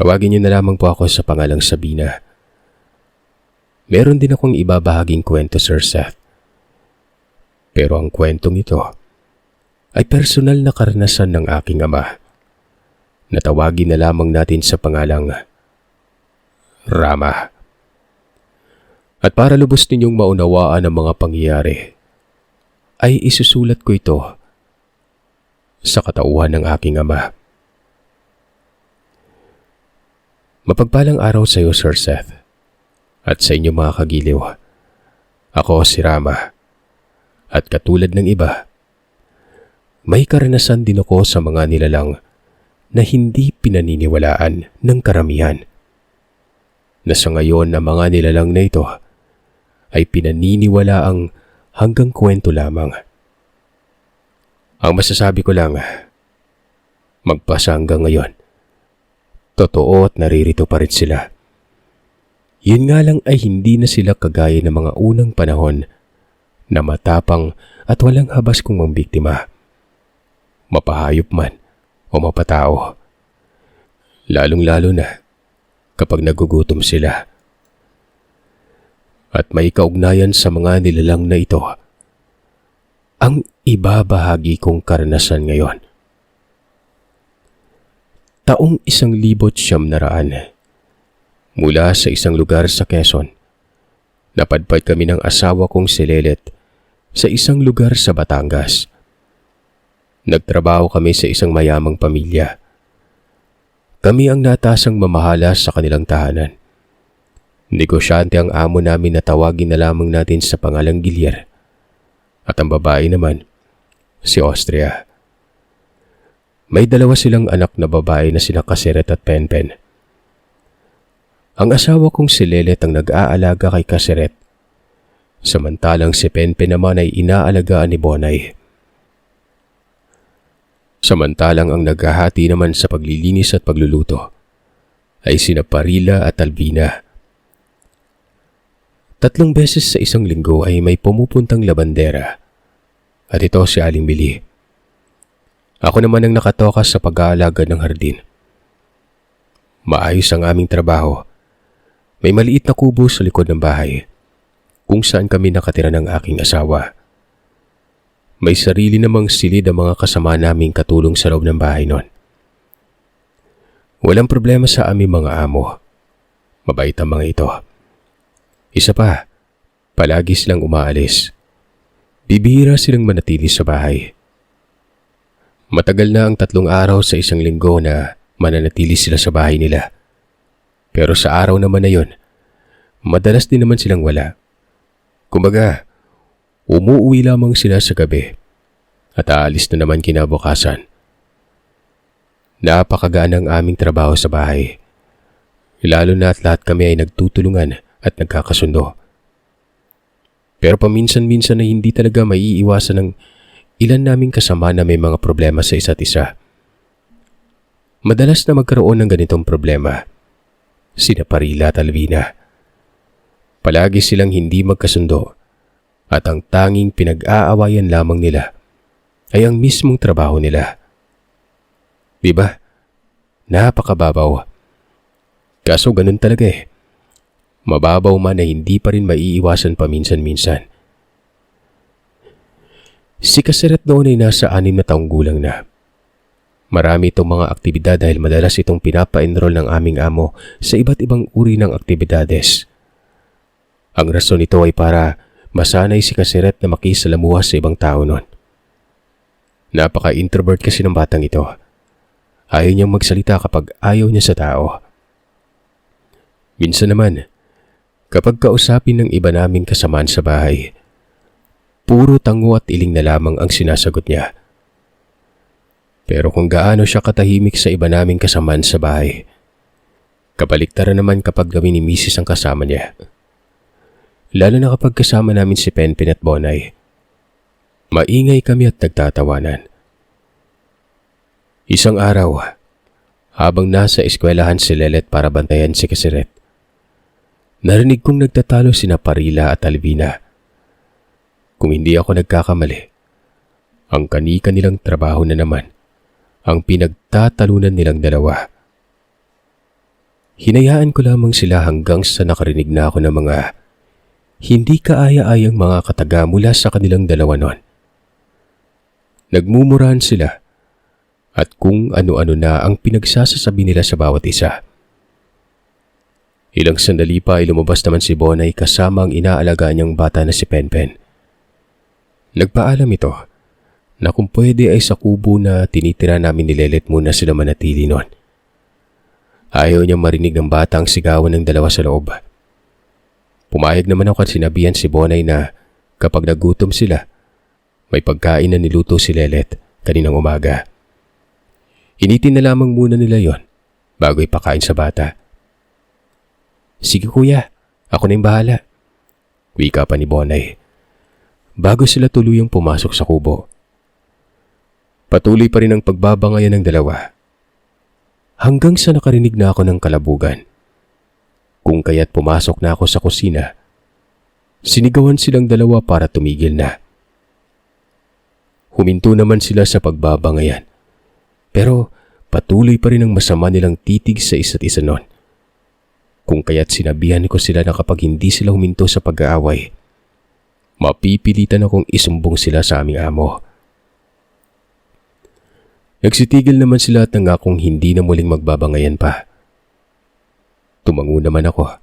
Tawagin niyo na lamang po ako sa pangalang Sabina. Meron din akong ibabahaging kwento, Sir Seth. Pero ang kwentong ito ay personal na karanasan ng aking ama. Natawagin na lamang natin sa pangalang Rama. At para lubos ninyong maunawaan ang mga pangyayari, ay isusulat ko ito sa katauhan ng aking ama. Mapagpalang araw sa iyo, Sir Seth, at sa inyo mga kagiliw. Ako si Rama, at katulad ng iba, may karanasan din ako sa mga nilalang na hindi pinaniniwalaan ng karamihan. Na sa ngayon ang mga nilalang na ito ay pinaniniwalaang hanggang kwento lamang. Ang masasabi ko lang, magpasa hanggang ngayon, totoo at naririto pa rin sila. Yun nga lang ay hindi na sila kagaya ng mga unang panahon na matapang at walang habas kung mambiktima. Mapahayop man o mapatao. Lalong-lalo na kapag nagugutom sila. At may kaugnayan sa mga nilalang na ito ang ibabahagi kong karanasan ngayon. Taong 1900 mula sa isang lugar sa Quezon, napadpad kami ng asawa kong si Lelet sa isang lugar sa Batangas. Nagtrabaho kami sa isang mayamang pamilya. Kami ang natasang mamahala sa kanilang tahanan. Negosyante ang amo namin na tawagin na lamang natin sa pangalang Gilier. At ang babae naman, si Austria. May dalawa silang anak na babae na sina Kaseret at Penpen. Ang asawa kong si Lelet ang nag-aalaga kay Kaseret, samantalang si Penpen naman ay inaalagaan ni Bonay. Samantalang ang naghahati naman sa paglilinis at pagluluto ay sina Parila at Albina. 3 beses sa isang linggo ay may pumupuntang labandera, at ito si Aling Bili. Ako naman ang nakatokas sa pag-aalaga ng hardin. Maayos ang aming trabaho. May maliit na kubo sa likod ng bahay kung saan kami nakatira ng aking asawa. May sarili namang silid ang mga kasama naming katulong sa loob ng bahay noon. Walang problema sa aming mga amo. Mabait ang mga ito. Isa pa, palagi silang umaalis. Bibihira silang manatili sa bahay. Matagal na ang 3 araw sa isang linggo na mananatili sila sa bahay nila. Pero sa araw naman na yon, madalas din naman silang wala. Kumbaga, umuwi lamang sila sa gabi at aalis na naman kinabukasan. Napakagaan ang aming trabaho sa bahay. Lalo na at lahat kami ay nagtutulungan at nagkakasundo. Pero paminsan-minsan na hindi talaga maiiwasan ng ilan naming kasama na may mga problema sa isa't isa. Madalas na magkaroon ng ganitong problema sina Parila at Albina. Palagi silang hindi magkasundo at ang tanging pinag-aawayan lamang nila ay ang mismong trabaho nila. Diba? Napakababaw. Kaso ganun talaga eh. Mababaw man na hindi pa rin maiiwasan paminsan-minsan. Si Kaseret noon ay nasa 6 na taong gulang na. Marami itong mga aktibidad dahil madalas itong pinapa-enroll ng aming amo sa iba't ibang uri ng aktibidades. Ang rason nito ay para masanay si Kaseret na makisalamuha sa ibang tao noon. Napaka-introvert kasi ng batang ito. Ayaw niyang magsalita kapag ayaw niya sa tao. Minsan naman, kapag kausapin ng iba naming kasamaan sa bahay, puro tango at iling na lamang ang sinasagot niya. Pero kung gaano siya katahimik sa iba naming kasamaan sa bahay, kabaliktaran naman kapag kami ni Mrs. ang kasama niya. Lalo na kapag kasama namin si Penpen at Bonay. Maingay kami at nagtatawanan. Isang araw, habang nasa eskwelahan si Lelet para bantayan si Kaseret, narinig kong nagtatalo sina Parila at Albina. Kung hindi ako nagkakamali, ang kanika nilang trabaho na naman ang pinagtatalunan nilang dalawa. Hinayaan ko lamang sila hanggang sa nakarinig na ako ng mga hindi kaaya-ayang mga kataga mula sa kanilang dalawa noon. Nagmumurahan sila at kung ano-ano na ang pinagsasasabi nila sa bawat isa. Ilang sandali pa ay lumabas naman si Bonay kasama ang inaalagaan niyang bata na si Penpen. Nagpaalam ito na kung pwede ay sa kubo na tinitira namin ni Lelet muna sila manatili noon. Ayaw niyang marinig ng bata ang sigawan ng dalawa sa loob. Pumayag naman ako at sinabihan si Bonay na kapag nagutom sila, may pagkain na niluto si Lelet kaninang umaga. Initin na lamang muna nila yon bago ipakain sa bata. Sige kuya, ako na yung bahala. Wika pa ni Bonay bago sila tuluyang pumasok sa kubo. Patuloy pa rin ang pagbabangayan ng dalawa hanggang sa nakarinig na ako ng kalabugan. Kung kaya't pumasok na ako sa kusina, sinigawan silang dalawa para tumigil na. Huminto naman sila sa pagbabangayan pero patuloy pa rin ang masama nilang titig sa isa't isa noon. Kung kaya't sinabihan ko sila na kapag hindi sila huminto sa pag-aaway, mapipilitan akong isumbong sila sa aming amo. Nagsitigil naman sila at nangakong hindi na muling magbabangayan pa. Tumango naman ako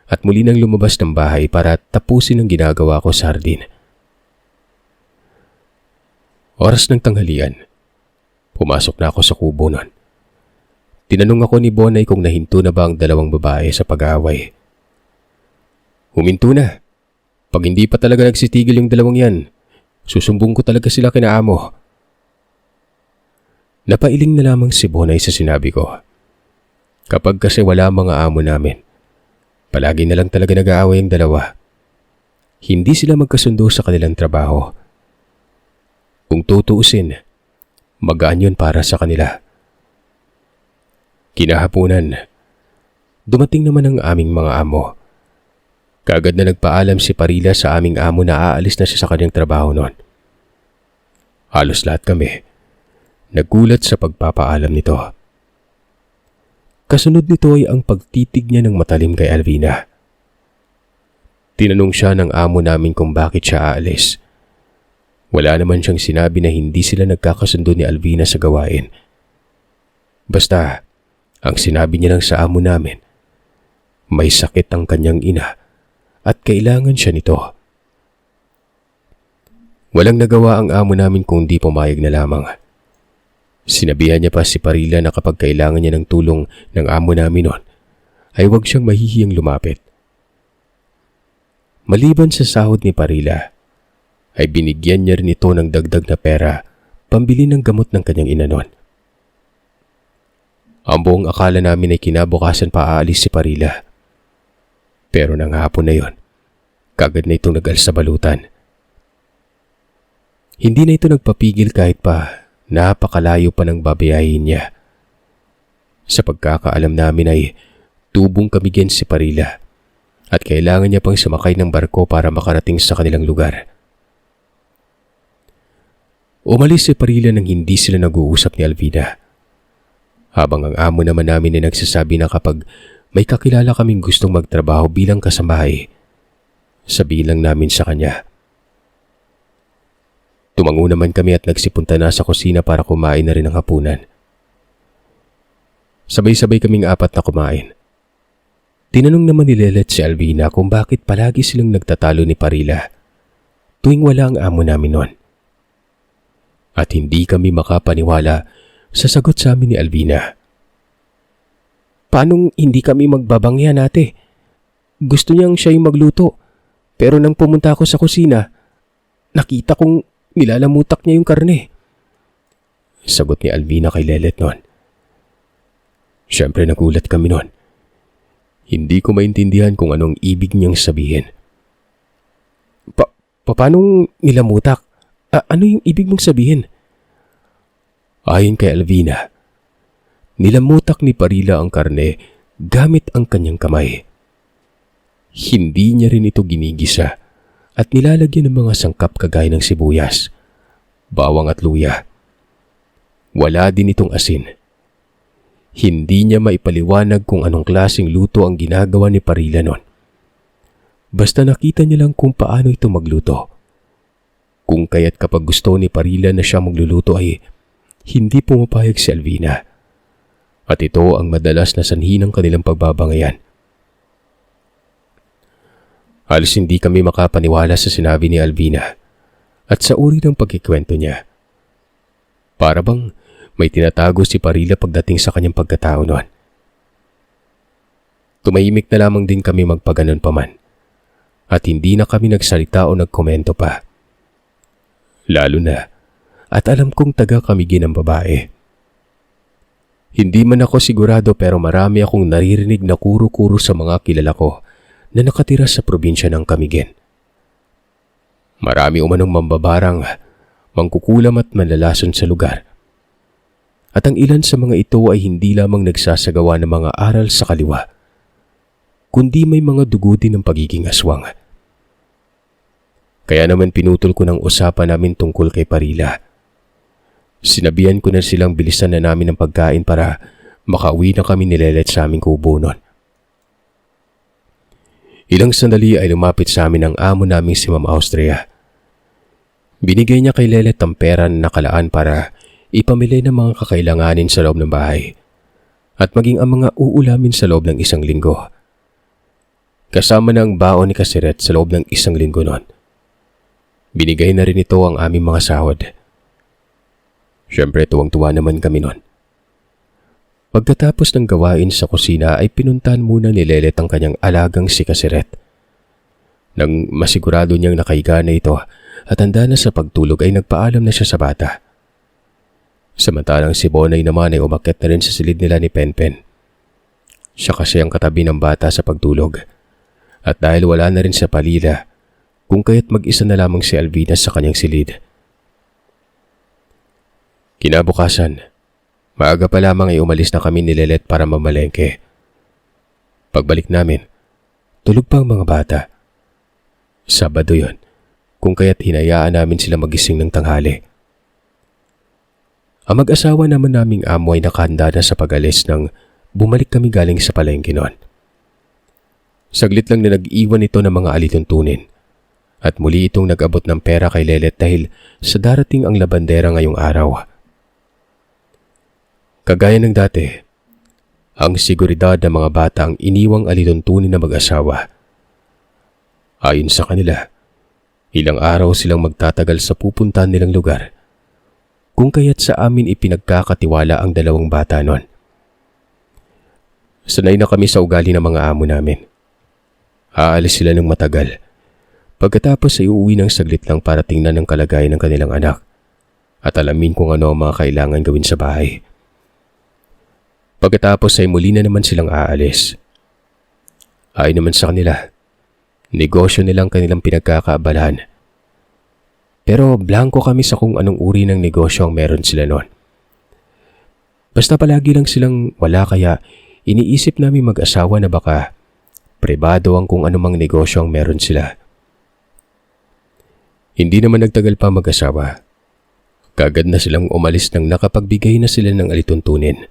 at muli nang lumabas ng bahay para tapusin ang ginagawa ko sa hardin. Oras ng tanghalian, pumasok na ako sa kubo noon. Tinanong ako ni Bonay kung nahinto na ba ang dalawang babae sa pag-aaway. Huminto na. Pag hindi pa talaga nagsitigil yung dalawang yan, susumbong ko talaga sila kina amo. Napailing na lamang si Bonay sa sinabi ko. Kapag kasi wala mga amo namin, palagi na lang talaga nag-aaway ang dalawa. Hindi sila magkasundo sa kanilang trabaho. Kung tutuusin, magaan yun para sa kanila. Kinahaponan, dumating naman ang aming mga amo. Kaagad na nagpaalam si Parila sa aming amo na aalis na siya sa kanyang trabaho noon. Halos lahat kami nagulat sa pagpapaalam nito. Kasunod nito ay ang pagtitig niya ng matalim kay Alvina. Tinanong siya ng amo namin kung bakit siya aalis. Wala naman siyang sinabi na hindi sila nagkakasundo ni Alvina sa gawain. Basta, ang sinabi niya lang sa amo namin, may sakit ang kanyang ina at kailangan siya nito. Walang nagawa ang amo namin kung di pumayag na lamang. Sinabihan niya pa si Parila na kapag kailangan niya ng tulong ng amo namin noon, ay huwag siyang mahihiyang lumapit. Maliban sa sahod ni Parila, ay binigyan niya rin ito ng dagdag na pera pambili ng gamot ng kanyang ina noon. Ang buong akala namin ay kinabukasan pa aalis si Parila. Pero nang hapon na yon, kagad na itong nag-alis sa balutan. Hindi na ito nagpapigil kahit pa napakalayo pa ng babayahin niya. Sa pagkakaalam namin ay tubong kamigin si Parila at kailangan niya pang sumakay ng barko para makarating sa kanilang lugar. Umalis si Parila nang hindi sila nag-uusap ni Alvina. Habang ang amo naman namin ay nagsasabi na kapag may kakilala kaming gustong magtrabaho bilang kasambahay, sabihin lang namin sa kanya. Tumango naman kami at nagsipunta na sa kusina para kumain na rin ang hapunan. Sabay-sabay kaming apat na kumain. Tinanong naman ni Lelet si Alvina kung bakit palagi silang nagtatalo ni Parila tuwing wala ang amo namin noon. At hindi kami makapaniwala sa sagot sa amin ni Alvina. Paanong hindi kami magbabangyan, ate? Gusto niyang siya yung magluto. Pero nang pumunta ako sa kusina, nakita kong nilalamutak niya yung karne. Sagot ni Alvina kay Lelet noon. Siyempre nagulat kami noon. Hindi ko maintindihan kung anong ibig niyang sabihin. Paanong nilamutak? Ano yung ibig mong sabihin? Ayon kay Alvina, nilamutak ni Parila ang karne gamit ang kanyang kamay. Hindi niya rin ito ginigisa at nilalagyan ng mga sangkap kagaya ng sibuyas, bawang at luya. Wala din itong asin. Hindi niya maipaliwanag kung anong klaseng luto ang ginagawa ni Parila noon. Basta nakita niya lang kung paano ito magluto. Kung kaya't kapag gusto ni Parila na siya magluluto ay hindi pumapayag si Alvina. At ito ang madalas na sanhi ng kanilang pagbabangayan. Halos hindi kami makapaniwala sa sinabi ni Alvina at sa uri ng pagkikwento niya. Para bang may tinatago si Parila pagdating sa kanyang pagkatao noon. Tumahimik na lamang din kami magpaganon pa man at hindi na kami nagsalita o nagkomento pa. Lalo na at alam kong taga Camiguin ang babae. Hindi man ako sigurado pero marami akong naririnig na kuro-kuro sa mga kilala ko na nakatira sa probinsya ng Camiguin. Marami umanong mambabarang, mangkukulam at manlalason sa lugar. At ang ilan sa mga ito ay hindi lamang nagsasagawa ng mga aral sa kaliwa, kundi may mga dugo din ng pagiging aswang. Kaya naman pinutol ko ng usapan namin tungkol kay Parila. Sinabihan ko na silang bilisan na namin ang pagkain para makauwi na kami ni Lelet sa aming kubo noon. Ilang sandali ay lumapit sa amin ang amo naming si Ma'am Austria. Binigay niya kay Lelet ang pera na nakalaan para ipamili ng mga kakailanganin sa loob ng bahay at maging ang mga uulamin sa loob ng 1 linggo. Kasama na ang baon ni Kasiret sa loob ng 1 linggo noon. Binigay na rin ito ang aming mga sahod. Siyempre tuwang-tuwa naman kami noon. Pagkatapos ng gawain sa kusina ay pinuntahan muna ni Lelet ang kanyang alagang si Kasiret. Nang masigurado niyang nakahiga na ito at handa na sa pagtulog ay nagpaalam na siya sa bata. Samantalang si Bonay naman ay umakyat na rin sa silid nila ni Penpen. Siya kasi ang katabi ng bata sa pagtulog. At dahil wala na rin sa Parila, kung kaya't mag-isa na lamang si Alvina sa kanyang silid. Kinabukasan, maaga pa lamang ay umalis na kami ni Lelet para mamalengke. Pagbalik namin, tulog pa ang mga bata. Sabado yon, kung kaya't hinayaan namin sila magising ng tanghali. Ang mag-asawa naman naming amo ay nakahanda na sa pag-alis nang bumalik kami galing sa palengke noon. Saglit lang na nag-iwan ito ng mga alituntunin at muli itong nag-abot ng pera kay Lelet dahil sa darating ang labandera ngayong araw. Kagaya ng dati, ang seguridad ng mga bata ang iniwang alituntunin ng mag-asawa. Ayon sa kanila, ilang araw silang magtatagal sa pupuntahan nilang lugar. Kung kaya't sa amin ipinagkakatiwala ang 2 bata noon. Sanay na kami sa ugali ng mga amo namin. Aalis sila ng matagal. Pagkatapos ay uuwi ng saglit lang para tingnan ang kalagayan ng kanilang anak at alamin kung ano ang mga kailangan gawin sa bahay. Pagkatapos ay muli na naman silang aalis. Ayon naman sa kanila, negosyo nilang kanilang pinagkakaabalahan. Pero blanko kami sa kung anong uri ng negosyo ang meron sila noon. Basta palagi lang silang wala kaya iniisip namin mag-asawa na baka pribado ang kung anumang negosyo ang meron sila. Hindi naman nagtagal pa mag-asawa. Kagad na silang umalis nang nakapagbigay na sila ng alituntunin.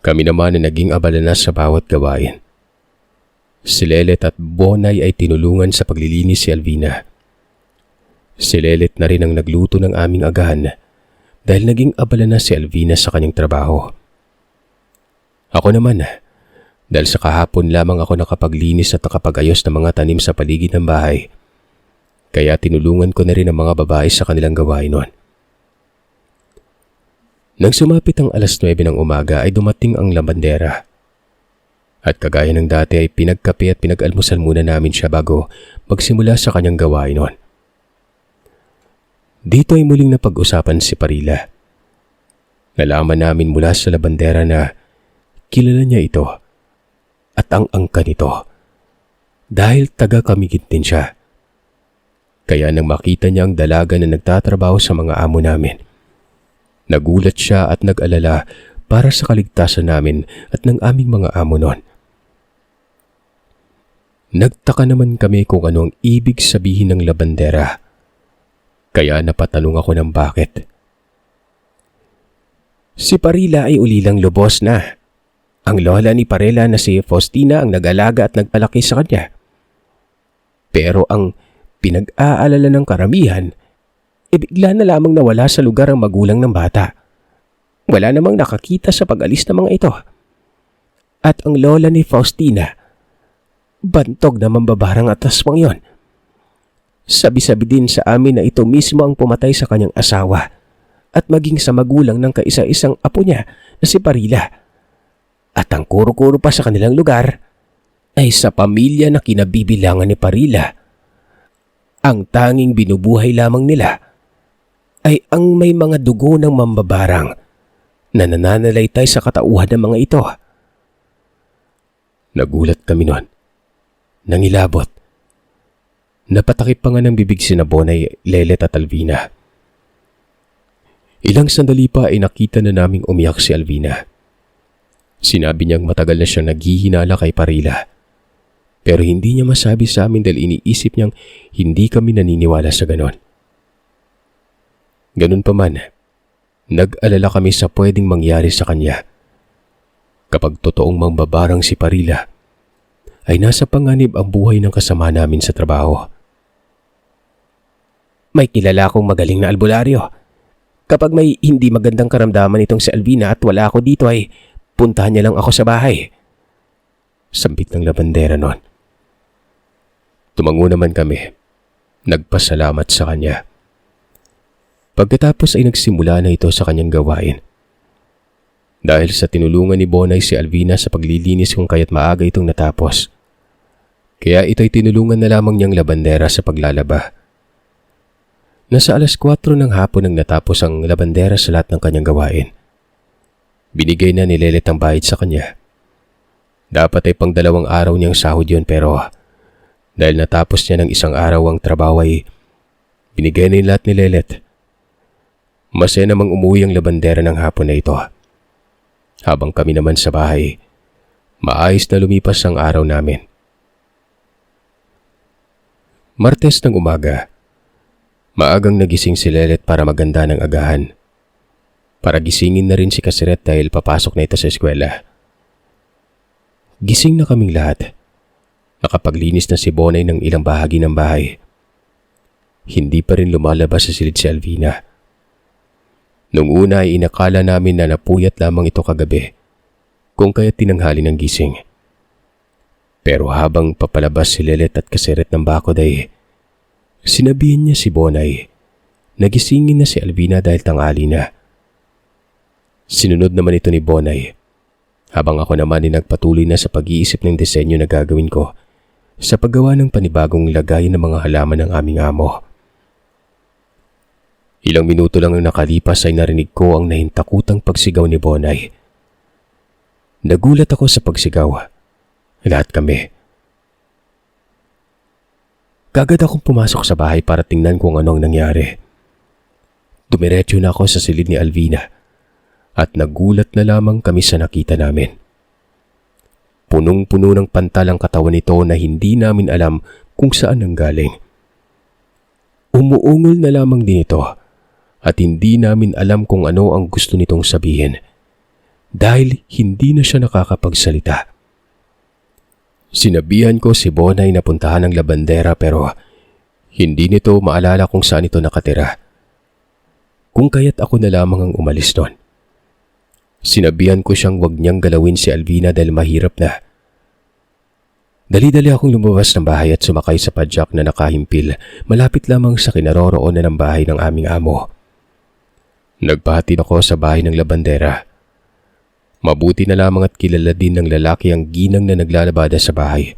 Kami naman na naging abala na sa bawat gawain. Si Lelet at Bonay ay tinulungan sa paglilinis si Alvina. Si Lelet na rin ang nagluto ng aming agahan dahil naging abala na si Alvina sa kanyang trabaho. Ako naman, dahil sa kahapon lamang ako nakapaglinis at nakapag-ayos ng mga tanim sa paligid ng bahay, kaya tinulungan ko na rin ang mga babae sa kanilang gawain noon. Nang sumapit ang 9:00 ng umaga ay dumating ang labandera. At kagaya ng dati ay pinagkape at pinag-almusal muna namin siya bago magsimula sa kanyang gawain noon. Dito ay muling napag-usapan si Parila. Nalaman namin mula sa labandera na kilala niya ito at ang angka nito dahil taga Camiguin din siya. Kaya nang makita niya ang dalaga na nagtatrabaho sa mga amo namin, nagulat siya at nag-alala para sa kaligtasan namin at ng aming mga amo noon. Nagtaka naman kami kung ano ang ibig sabihin ng labandera. Kaya napatanong ako ng bakit. Si Parila ay ulilang lubos na. Ang lola ni Parela na si Faustina ang nag-alaga at nagpalaki sa kanya. Pero ang pinag-aalala ng karamihan, bigla na lamang nawala sa lugar ang magulang ng bata. Wala namang nakakita sa pag-alis ng mga ito. At ang lola ni Faustina, bantog na mambabarang at aswang yon. Sabi-sabi din sa amin na ito mismo ang pumatay sa kanyang asawa at maging sa magulang ng kaisa-isang apo niya na si Parila. At ang kuro-kuro pa sa kanilang lugar ay sa pamilya na kinabibilangan ni Parila. Ang tanging binubuhay lamang nila ay ang may mga dugo ng mambabarang na nananalaytay sa katauhan ng mga ito. Nagulat kami noon. Nangilabot. Napatakip pa nga ng bibig si Bonay, Lelet at Alvina. Ilang sandali pa ay nakita na naming umiyak si Alvina. Sinabi niyang matagal na siyang naghihinala kay Parila. Pero hindi niya masabi sa amin dahil iniisip niyang hindi kami naniniwala sa ganon. Ganun pa man, nag-alala kami sa pwedeng mangyari sa kanya. Kapag totoong mambabarang si Parila, ay nasa panganib ang buhay ng kasama namin sa trabaho. May kilala akong magaling na albularyo. Kapag may hindi magandang karamdaman itong si Alvina at wala ako dito ay puntahan niya lang ako sa bahay. Sambit ng labandera noon. Tumango naman kami. Nagpasalamat sa kanya. Pagkatapos ay nagsimula na ito sa kanyang gawain. Dahil sa tinulungan ni Bonay si Alvina sa paglilinis kung kaya't maaga itong natapos. Kaya ito'y tinulungan na lamang niyang labandera sa paglalaba. Nasa alas 4 ng hapon nang natapos ang labandera sa lahat ng kanyang gawain. Binigay na ni Lelet ang bayad sa kanya. Dapat ay pang 2 araw niyang sahod yun pero dahil natapos niya ng 1 araw ang trabaho ay binigay na lahat ni Lelet. Masaya namang umuwi ang labandera ng hapon na ito. Habang kami naman sa bahay, maayos na lumipas ang araw namin. Martes ng umaga, maagang nagising si Lelet para maganda ng agahan. Para gisingin na rin si Kasiret dahil papasok na ito sa eskwela. Gising na kaming lahat. Nakapaglinis na si Bonay ng ilang bahagi ng bahay. Hindi pa rin lumalabas sa silid si Alvina. Nung una ay inakala namin na napuyat lamang ito kagabi, kung kaya tinanghali ng gising. Pero habang papalabas si Lelet at Kasiret ng bakod ay sinabihan niya si Bonay na gisingin na si Alvina dahil tanghali na. Sinunod naman ito ni Bonay, habang ako naman ay nagpatuloy na sa pag-iisip ng disenyo na gagawin ko sa paggawa ng panibagong lagay ng mga halaman ng aming amo. Ilang minuto lang ang nakalipas ay narinig ko ang nahintakutang pagsigaw ni Bonay. Nagulat ako sa pagsigaw. Lahat kami. Kagad akong pumasok sa bahay para tingnan kung anong nangyari. Dumiretso na ako sa silid ni Alvina at nagulat na lamang kami sa nakita namin. Punong-puno ng pantal ang katawan nito na hindi namin alam kung saan nanggaling. Umuungol na lamang din ito at hindi namin alam kung ano ang gusto nitong sabihin dahil hindi na siya nakakapagsalita. Sinabihan ko si Bonay na puntahan ng labandera pero hindi nito maalala kung saan ito nakatira. Kung kaya't ako na lamang ang umalis doon. Sinabihan ko siyang wag niyang galawin si Alvina dahil mahirap na. Dali-dali akong lumabas ng bahay at sumakay sa padyak na nakahimpil malapit lamang sa kinaroroonan ng bahay ng aming amo. Nagpahatid ako sa bahay ng labandera. Mabuti na lamang at kilala din ng lalaki ang ginang na naglalabada sa bahay.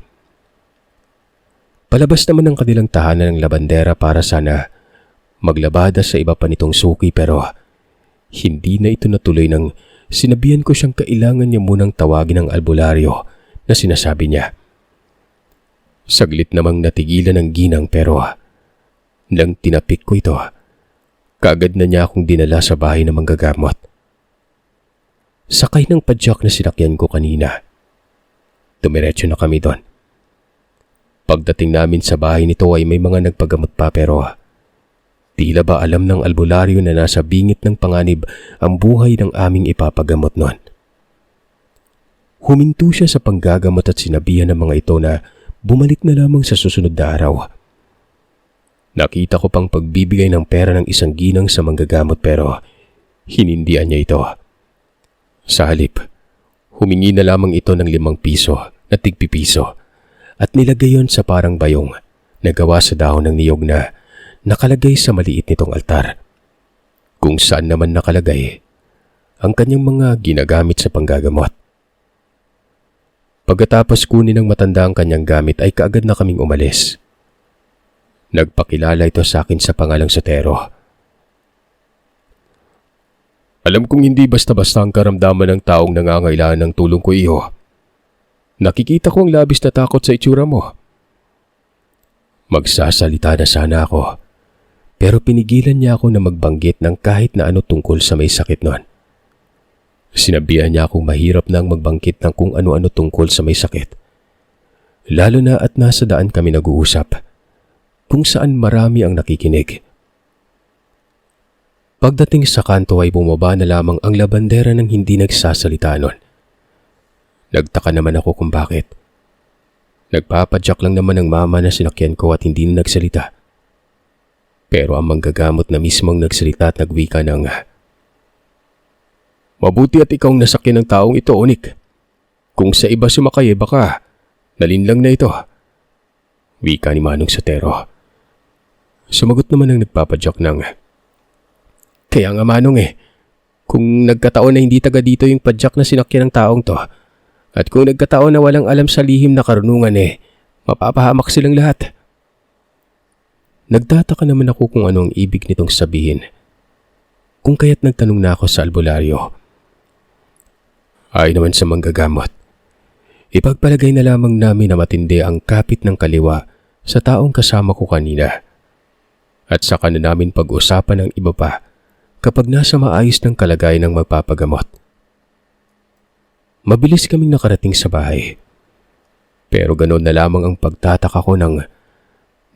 Palabas naman ng kanilang tahanan ng labandera para sana maglabada sa iba pa nitong suki pero hindi na ito natuloy nang sinabihan ko siyang kailangan niya munang tawagin ang albularyo na sinasabi niya. Saglit namang natigilan ng ginang pero nang tinapik ko ito, kaagad na niya akong dinala sa bahay ng manggagamot. Sakay ng padyak na sinakyan ko kanina. Dumiretso na kami doon. Pagdating namin sa bahay nito ay may mga nagpagamot pa pero Tila ba alam ng albularyo na nasa bingit ng panganib ang buhay ng aming ipapagamot noon. Huminto siya sa panggagamot at sinabihan ng mga ito na bumalik na lamang sa susunod na araw. Nakita ko pang pagbibigay ng pera ng isang ginang sa manggagamot pero hinindihan niya ito. Sa halip, humingi na lamang ito ng 5 piso na tigpipiso at nilagay yon sa parang bayong na gawa sa dahon ng niyog na nakalagay sa maliit nitong altar, kung saan naman nakalagay ang kanyang mga ginagamit sa panggagamot. Pagkatapos kunin ng matanda ang kanyang gamit ay kaagad na kaming umalis. Nagpakilala ito sa akin sa pangalang Sotero. Alam kong hindi basta-basta ang karamdaman ng taong nangangailangan ng tulong ko, iho. Nakikita ko ang labis na takot sa itsura mo. Magsasalita na sana ako, pero pinigilan niya ako na magbanggit ng kahit na ano tungkol sa may sakit noon. Sinabihan niya akong mahirap nang magbanggit ng kung ano-ano tungkol sa may sakit. Lalo na at nasa daan kami nag-uusap, kung saan marami ang nakikinig. Pagdating sa kanto ay bumaba na lamang ang labandera ng hindi nagsasalita noon. Nagtaka naman ako kung bakit. Nagpapadyak lang naman ang mama na sinakyan ko at hindi na nagsalita. Pero ang manggagamot na mismong nagsalita at nagwika ng, "Mabuti at ikaw nasakyan ng taong ito, Onik. Kung sa iba sumakay baka nalinlang na ito." Wika ni Manong Sotero. Sumagot naman ang nagpapadyak ng, "Kaya nga Manong kung nagkataon na hindi taga dito yung padyak na sinakyan ng taong to, at kung nagkataon na walang alam sa lihim na karunungan mapapahamak silang lahat." Nagtataka naman ako kung ano ang ibig nitong sabihin. Kung kaya't nagtanong na ako sa albularyo. Ay naman sa manggagamot, ipagpalagay na lamang namin na matindi ang kapit ng kaliwa sa taong kasama ko kanina. At saka na namin pag-usapan ng iba pa kapag nasa maayos ng kalagayan ng magpapagamot. Mabilis kaming nakarating sa bahay. Pero ganoon na lamang ang pagtataka ko nang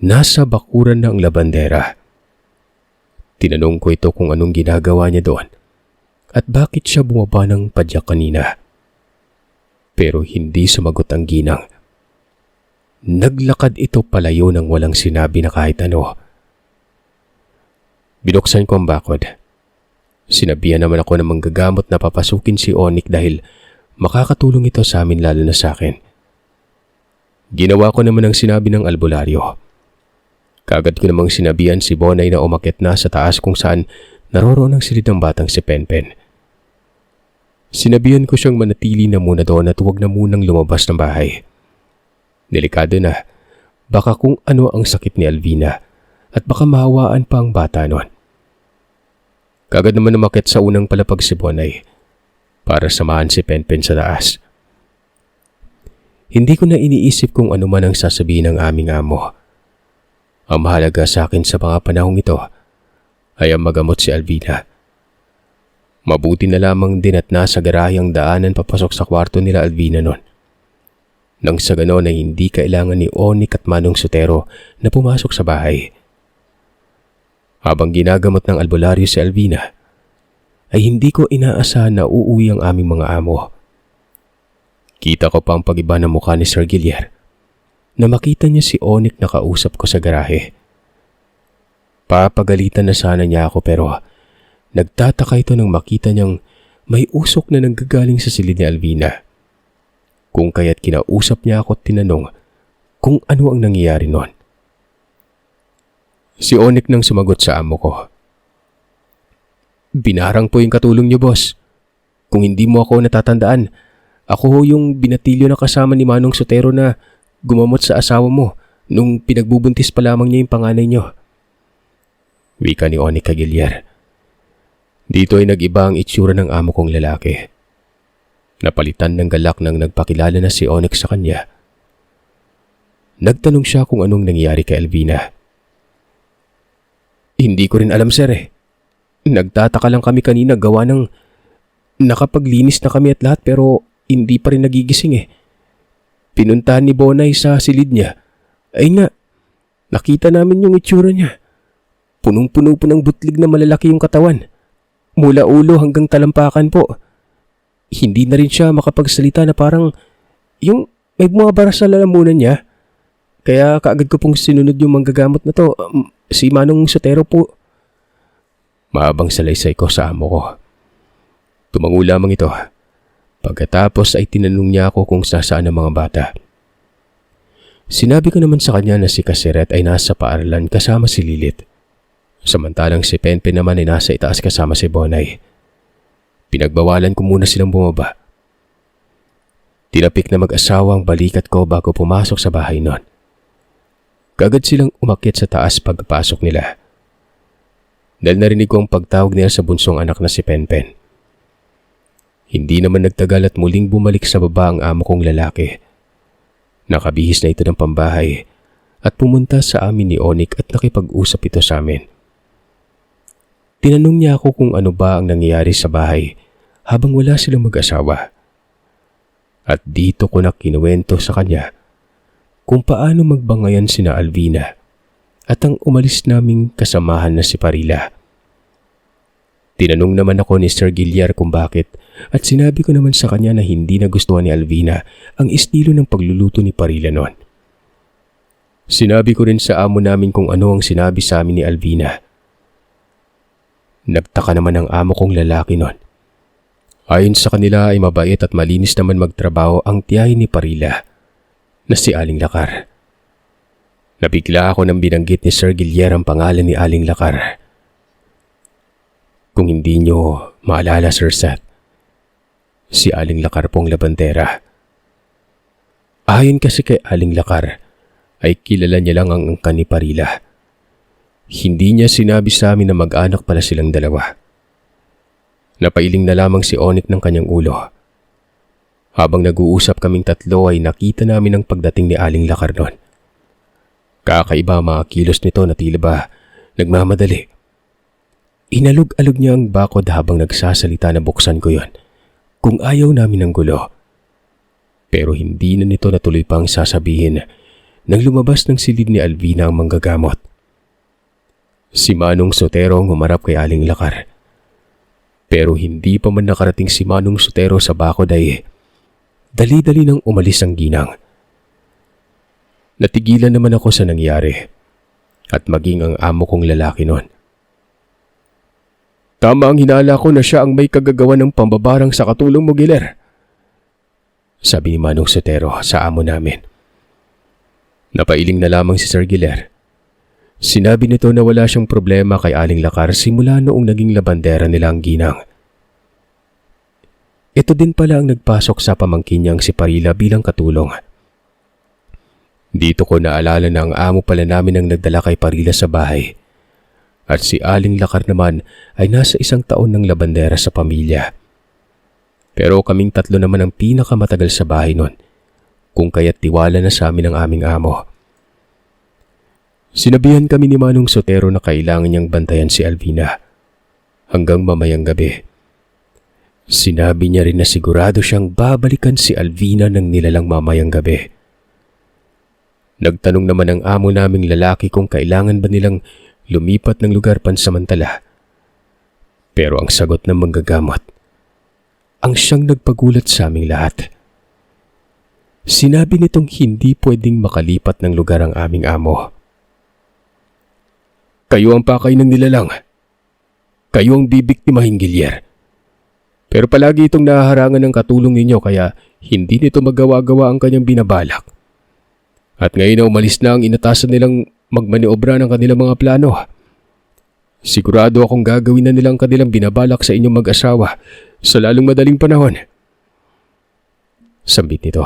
nasa bakuran na ang labandera. Tinanong ko ito kung anong ginagawa niya doon at bakit siya bumaba ng padyak kanina. Pero hindi sumagot ang ginang. Naglakad ito palayo nang walang sinabi na kahit ano. Binuksan ko ang bakod. Sinabihan naman ako ng manggagamot na papasukin si Onik dahil makakatulong ito sa amin lalo na sa akin. Ginawa ko naman ang sinabi ng albularyo. Kagad ko namang sinabihan si Bonay na umakyat na sa taas kung saan naroroon ang silid ng batang si Penpen. Sinabihan ko siyang manatili na muna doon at huwag na munang lumabas ng bahay. Delikado na, baka kung ano ang sakit ni Alvina at baka mahawaan pa ang bata noon. Kagad naman umakyat sa unang palapag si Bonay para samahan si Penpen sa taas. Hindi ko na iniisip kung ano man ang sasabihin ng aming amo. Ang mahalaga sa akin sa mga panahong ito ay ang magamot si Alvina. Mabuti na lamang din at nasa garahe ang daanan papasok sa kwarto nila Alvina noon. Nang sa ganon ay hindi kailangan ni Onik at Manong Sotero na pumasok sa bahay. Habang ginagamot ng albularyo si Alvina, ay hindi ko inaasahan na uuwi ang aming mga amo. Kita ko pa ang pag-iba ng mukha ni Sir Giliar na makita niya si Onik na kausap ko sa garahe. Papagalitan na sana niya ako pero nagtataka ito nang makita niyang may usok na nanggagaling sa silid ni Alvina. Kung kaya't kinausap niya ako at tinanong kung ano ang nangyayari noon. Si Onik nang sumagot sa amo ko. "Binarang po yung katulong niyo, boss. Kung hindi mo ako natatandaan, ako yung binatilyo na kasama ni Manong Sotero na gumamot sa asawa mo nung pinagbubuntis pa lamang niya yung panganay niyo." Wika ni Onik kay Giliar. Dito ay nag-iba ang itsura ng amo kong lalaki. Napalitan ng galak nang nagpakilala na si Onik sa kanya. Nagtanong siya kung anong nangyari kay Alvina. "Hindi ko rin alam, sir. Nagtataka lang kami kanina gawa ng nakapaglinis na kami at lahat pero hindi pa rin nagigising Pinuntahan ni Bonay sa silid niya. Ay nga, nakita namin yung itsura niya. Punong-puno po ng butlig na malalaki yung katawan. Mula ulo hanggang talampakan po. Hindi na rin siya makapagsalita na parang yung may bumabara sa lalamunan niya. Kaya kaagad ko pong sinunod yung manggagamot na to. Si Manong Sotero po. Mahabang salaysay ko sa amo ko. Tumango lamang ito. Pagkatapos ay tinanong niya ako kung saan ang mga bata. Sinabi ko naman sa kanya na si Kasiret ay nasa paaralan kasama si Lilit. Samantalang si Penpen naman ay nasa itaas kasama si Bonay. Pinagbawalan ko muna silang bumaba. Tinapik na mag-asawa ang balikat ko bago pumasok sa bahay nun. Kagad silang umakyat sa taas pagpasok nila. Dahil narinig ko ang pagtawag nila sa bunsong anak na si Penpen. Hindi naman nagtagal at muling bumalik sa baba ang amo kong lalaki. Nakabihis na ito ng pambahay at pumunta sa amin ni Onik at nakipag-usap ito sa amin. Tinanong niya ako kung ano ba ang nangyayari sa bahay habang wala silang mag-asawa. At dito ko na kinuwento sa kanya kung paano magbangayan sina Alvina at ang umalis naming kasamahan na si Parila. Tinanong naman ako ni Sir Gilyar kung bakit at sinabi ko naman sa kanya na hindi nagustuhan ni Alvina ang estilo ng pagluluto ni Parila noon. Sinabi ko rin sa amo namin kung ano ang sinabi sa amin ni Alvina. Nagtaka naman ang amo kong lalaki noon. Ayon sa kanila ay mabait at malinis naman magtrabaho ang tiyahin ni Parila na si Aling Lakar. Nabigla ako nang binanggit ni Sir Gilyar ang pangalan ni Aling Lakar. Kung hindi nyo maalala, Sir Seth, si Aling Lakar pong labandera. Ayon kasi kay Aling Lakar, ay kilala niya lang ang angkan ni Parila. Hindi niya sinabi sa amin na mag-anak pala silang dalawa. Napailing na lamang si Onik ng kanyang ulo. Habang nag-uusap kaming tatlo ay nakita namin ang pagdating ni Aling Lakar noon. Kakaiba mga kilos nito na tila ba nagmamadali. Inalog-alog niya ang bakod habang nagsasalita na buksan ko yon kung ayaw namin ng gulo. Pero hindi na nito natuloy pang sasabihin nang lumabas ng silid ni Alvina ang manggagamot. Si Manong Sotero ang humarap kay Aling Lakar. Pero hindi pa man nakarating si Manong Sotero sa bakod ay dali-dali nang umalis ang ginang. Natigilan naman ako sa nangyari at maging ang amo kong lalaki noon. Tama ang hinala ko na siya ang may kagagawa ng pambabarang sa katulong mo, Giler. Sabi ni Manong Sotero sa amo namin. Napailing na lamang si Sir Giler. Sinabi nito na wala siyang problema kay Aling Lakar simula noong naging labandera nila ang ginang. Ito din pala ang nagpasok sa pamangkin niyang si Parila bilang katulong. Dito ko naalala na ang amo pala namin ang nagdala kay Parila sa bahay. At si Aling Lakar naman ay nasa 1 taon ng labandera sa pamilya. Pero kaming tatlo naman ang pinakamatagal sa bahay nun, kung kaya't tiwala na sa amin ang aming amo. Sinabihan kami ni Manong Sotero na kailangan niyang bantayan si Alvina hanggang mamayang gabi. Sinabi niya rin na sigurado siyang babalikan si Alvina ng nilalang mamayang gabi. Nagtanong naman ang amo naming lalaki kung kailangan ba nilang lumipat ng lugar pansamantala. Pero ang sagot ng manggagamot ang siyang nagpagulat sa aming lahat. Sinabi nitong hindi pwedeng makalipat ng lugar ang aming amo. Kayo ang pakay ng nilalang. Kayo ang bibiktimahin, Gilyar. Pero palagi itong nahaharangan ng katulong ninyo kaya hindi nito magawa-gawa ang kanyang binabalak. At ngayon na umalis na ang inatasan nilang magmaniobra ng kanilang mga plano. Sigurado akong gagawin na nilang kanilang binabalak sa inyong mag-asawa sa lalong madaling panahon. Sambit nito.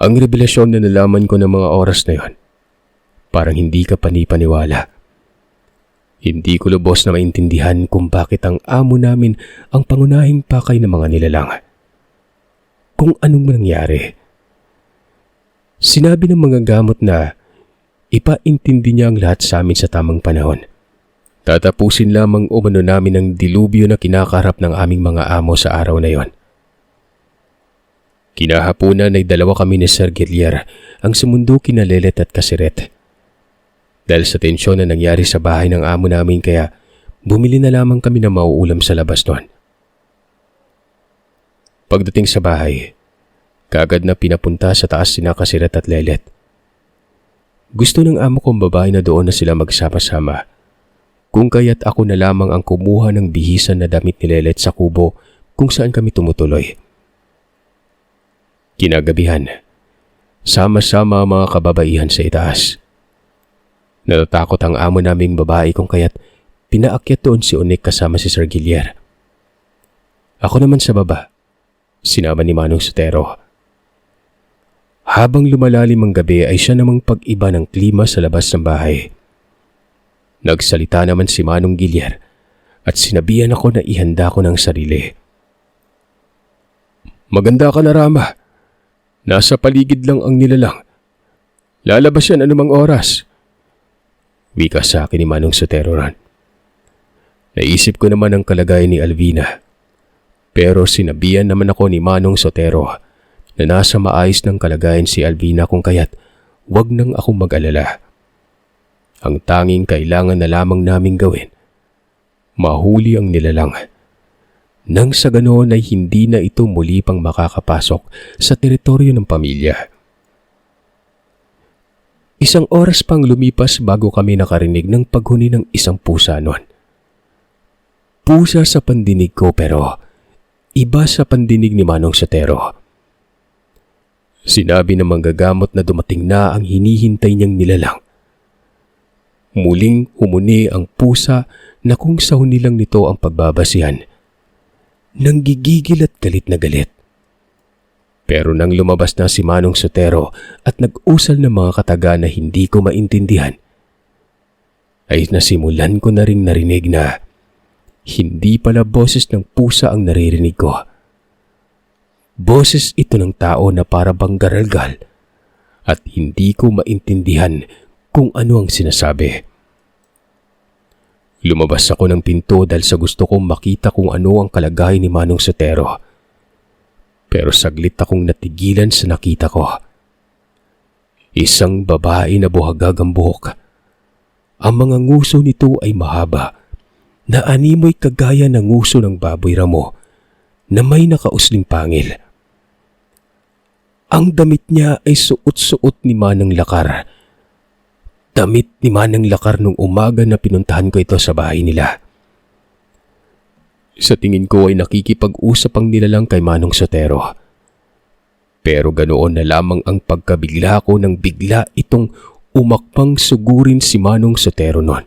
Ang revelasyon na nalaman ko ng mga oras na yon, parang hindi ka panipaniwala. Hindi ko lubos na maintindihan kung bakit ang amo namin ang pangunahing pakay ng mga nilalang. Kung anong nangyari. Sinabi ng mga gamot na ipaintindi niya ang lahat sa amin sa tamang panahon. Tatapusin lamang umano namin ang dilubyo na kinakaharap ng aming mga amo sa araw na yon. Kinahapunan ay 2 kami ni Sir Gilyar ang sumundo kina Lelet at Kasiret. Dahil sa tensyon na nangyari sa bahay ng amo namin kaya bumili na lamang kami ng mauulam sa labas noon. Pagdating sa bahay, kaagad na pinapunta sa taas sina Kasiret at Lelet. Gusto ng amo kong babae na doon na sila magsama-sama. Kung kaya't ako na lamang ang kumuha ng bihisan na damit ni Lelet sa kubo kung saan kami tumutuloy. Kinagabihan, sama-sama ang mga kababaihan sa itaas. Natatakot ang amo naming babae kung kaya't pinaakyat doon si Onek kasama si Sir Gilier. Ako naman sa baba, sinama ni Manong Sotero. Habang lumalalim ang gabi ay siya namang pag-iba ng klima sa labas ng bahay. Nagsalita naman si Manong Gilier at sinabihan ako na ihanda ko ng sarili. Maganda ka na, Rama. Nasa paligid lang ang nilalang. Lalabas yan anumang oras. Wika sa akin ni Manong Sotero ran. Naisip ko naman ang kalagayan ni Alvina. Pero sinabihan naman ako ni Manong Sotero na nasa maayos ng kalagayan si Alvina kung kaya't wag nang akong mag-alala. Ang tanging kailangan na lamang naming gawin, mahuli ang nilalang. Nang sa ganoon ay hindi na ito muli pang makakapasok sa teritoryo ng pamilya. Isang oras pang lumipas bago kami nakarinig ng paghuni ng isang pusa noon. Pusa sa pandinig ko pero iba sa pandinig ni Manong Sotero. Sinabi ng manggagamot na dumating na ang hinihintay niyang nilalang. Muling humuni ang pusa na kung sa hunilang nito ang pagbabasihan. Nanggigigil at galit na galit. Pero nang lumabas na si Manong Sotero at nag-usal ng mga kataga na hindi ko maintindihan, ay nasimulan ko na ring narinig na hindi pala boses ng pusa ang naririnig ko. Boses ito ng tao na para bang garalgal at hindi ko maintindihan kung ano ang sinasabi. Lumabas ako ng pinto dahil sa gusto kong makita kung ano ang kalagayan ni Manong Sotero. Pero saglit akong natigilan sa nakita ko. Isang babae na buhagag ang buhok. Ang mga nguso nito ay mahaba, na animoy kagaya ng nguso ng baboy ramo na may nakausling pangil. Ang damit niya ay suot-suot ni Manang Lakar. Damit ni Manang Lakar nung umaga na pinuntahan ko ito sa bahay nila. Sa tingin ko ay nakikipag-usap ang nilalang kay Manong Sotero. Pero ganoon na lamang ang pagkabigla ko nang bigla itong umakpang sugurin si Manong Sotero noon.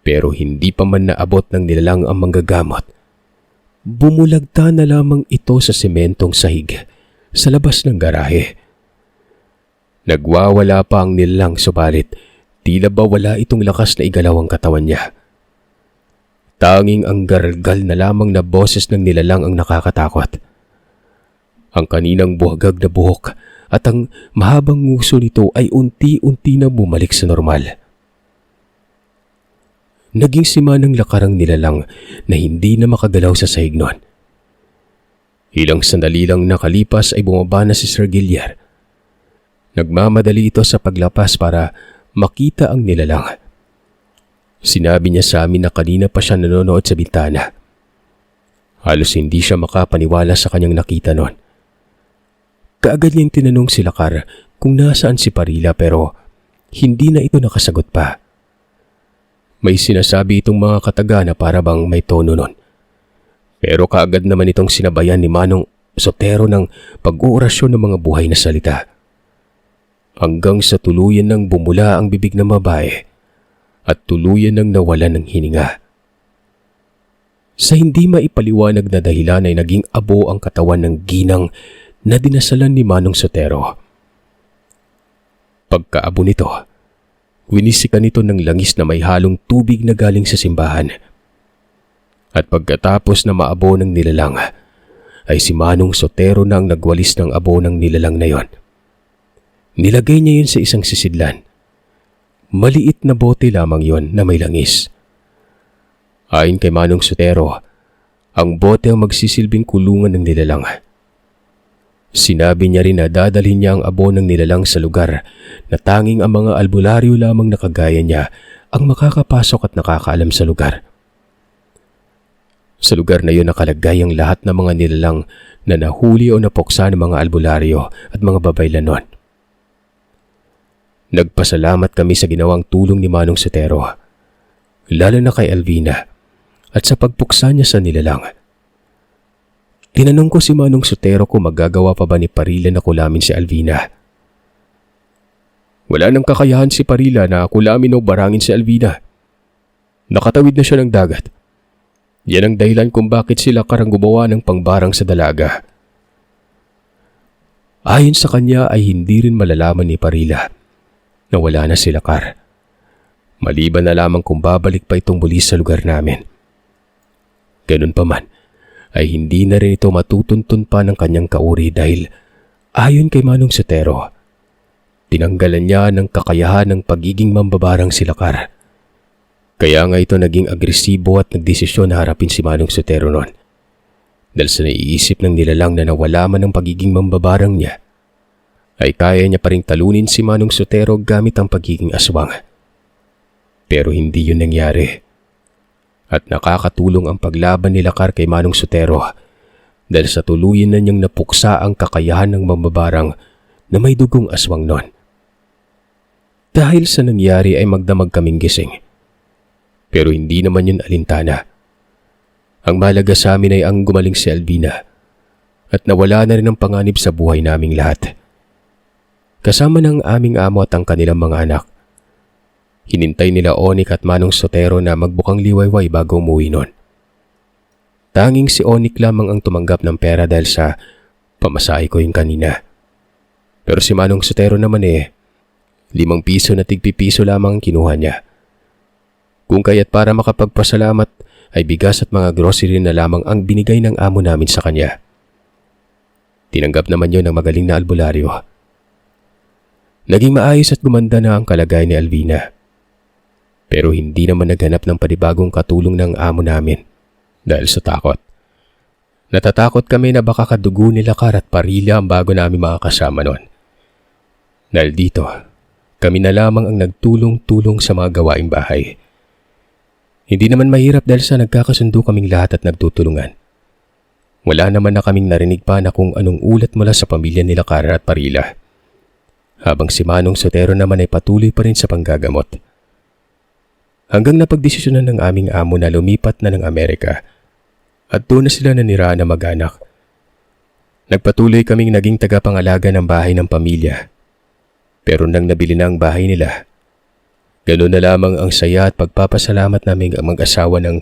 Pero hindi pa man naabot ng nilalang ang manggagamot. Bumulagta na lamang ito sa sementong sahig sa labas ng garahe. Nagwawala pa ang nilalang subalit tila ba wala itong lakas na igalaw ang katawan niya. Tanging ang garalgal na lamang na boses ng nilalang ang nakakatakot. Ang kaninang buhagag na buhok at ang mahabang nguso nito ay unti-unti na bumalik sa normal. Naging si Manang Lakar ang nilalang na hindi na makagalaw sa sahig noon. Ilang sandali lang nakalipas ay bumaba na si Sir Gilier. Nagmamadali ito sa paglapas para makita ang nilalang. Sinabi niya sa amin na kanina pa siya nanonood sa bintana. Halos hindi siya makapaniwala sa kanyang nakita noon. Kaagad niyang tinanong si Lakar kung nasaan si Parila pero hindi na ito nakasagot pa. May sinasabi itong mga kataga na para bang may tono noon. Pero kaagad naman itong sinabayan ni Manong Sotero ng pag-uorasyon ng mga buhay na salita. Hanggang sa tuluyan ng bumula ang bibig ng babae at tuluyan ng nawalan ng hininga. Sa hindi maipaliwanag na dahilan ay naging abo ang katawan ng ginang na dinasalan ni Manong Sotero. Pagkaabo nito, winisikan nito ng langis na may halong tubig na galing sa simbahan. At pagkatapos na maabo ng nilalang, ay si Manong Sotero na ang nagwalis ng abo ng nilalang na yon. Nilagay niya yun sa isang sisidlan. Maliit na bote lamang yon na may langis. Ayon kay Manong Sotero, ang bote ang magsisilbing kulungan ng nilalang. Sinabi niya rin na dadalhin niya ang abo ng nilalang sa lugar na tanging ang mga albularyo lamang na kagaya niya ang makakapasok at nakakaalam sa lugar. Sa lugar na iyon nakalagay ang lahat ng mga nilalang na nahuli o napuksa ng mga albularyo at mga babaylanon. Nagpasalamat kami sa ginawang tulong ni Manong Sotero, lalo na kay Alvina at sa pagpuksa niya sa nilalang. Tinanong ko si Manong Sotero kung magagawa pa ba ni Parila na kulamin si Alvina. Wala nang kakayahan si Parila na kulamin o barangin si Alvina. Nakatawid na siya ng dagat. Yan ang dahilan kung bakit sila karang gumawa ng pangbarang sa dalaga. Ayon sa kanya ay hindi rin malalaman ni Parila na wala na sila Kar. Maliban na lamang kung babalik pa itong muli sa lugar namin. Ganun pa man, ay hindi na rin ito matutuntun pa ng kanyang kauri dahil ayon kay Manong Sotero, tinanggalan niya ng kakayahan ng pagiging mambabarang si Lakar. Kaya nga ito naging agresibo at nagdesisyon na harapin si Manong Sotero noon. Dahil sa naiisip ng nilalang na nawala man ang pagiging mambabarang niya, ay kaya niya pa ring talunin si Manong Sotero gamit ang pagiging aswang. Pero hindi yun nangyari. At nakakatulong ang paglaban ni Lakar kay Manong Sotero dahil sa tuluyan na niyang napuksa ang kakayahan ng mambabarang na may dugong aswang noon. Dahil sa nangyari ay magdamag kaming gising. Pero hindi naman yun alintana. Ang mahalaga sa amin ay ang gumaling si Alvina at nawala na rin ang panganib sa buhay naming lahat. Kasama ng aming amo at ang kanilang mga anak. Hinintay nila Onik at Manong Sotero na magbukang liwayway bago umuwi noon. Tanging si Onik lamang ang tumanggap ng pera dahil sa pamasahe ko yung kanina. Pero si Manong Sotero naman 5 piso na tigpipiso lamang ang kinuha niya. Kung kaya't para makapagpasalamat ay bigas at mga grocery na lamang ang binigay ng amo namin sa kanya. Tinanggap naman yun ng magaling na albularyo. Naging maayos at gumanda na ang kalagayan ni Alvina. Pero hindi naman naghanap ng panibagong katulong ng amo namin dahil sa takot. Natatakot kami na baka kadugo ni Lakar at Parila ang bago namin makakasama noon. Dahil dito, kami na lamang ang nagtulong-tulong sa mga gawaing bahay. Hindi naman mahirap dahil sa nagkakasundo kaming lahat at nagtutulungan. Wala naman na kaming narinig pa na kung anong ulat mula sa pamilya ni Lakar at Parila. Habang si Manong Sotero naman ay patuloy pa rin sa panggagamot. Hanggang napagdesisyonan ng aming amo na lumipat na ng Amerika at doon na sila nanirahan na mag-anak. Nagpatuloy kaming naging tagapangalaga ng bahay ng pamilya. Pero nang nabili na ang bahay nila, ganoon na lamang ang saya at pagpapasalamat namin ang mag-asawa ng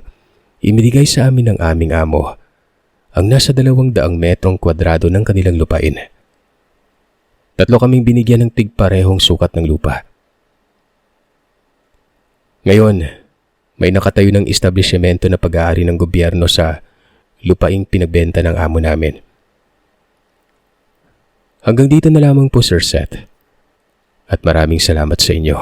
inibigay sa amin ng aming amo ang nasa 200 metrong kwadrado ng kanilang lupain. 3 kaming binigyan ng tigparehong sukat ng lupa. Ngayon, may nakatayo ng establishmento na pag-aari ng gobyerno sa lupaing pinagbenta ng amo namin. Hanggang dito na lamang po, Sir Seth. At maraming salamat sa inyo.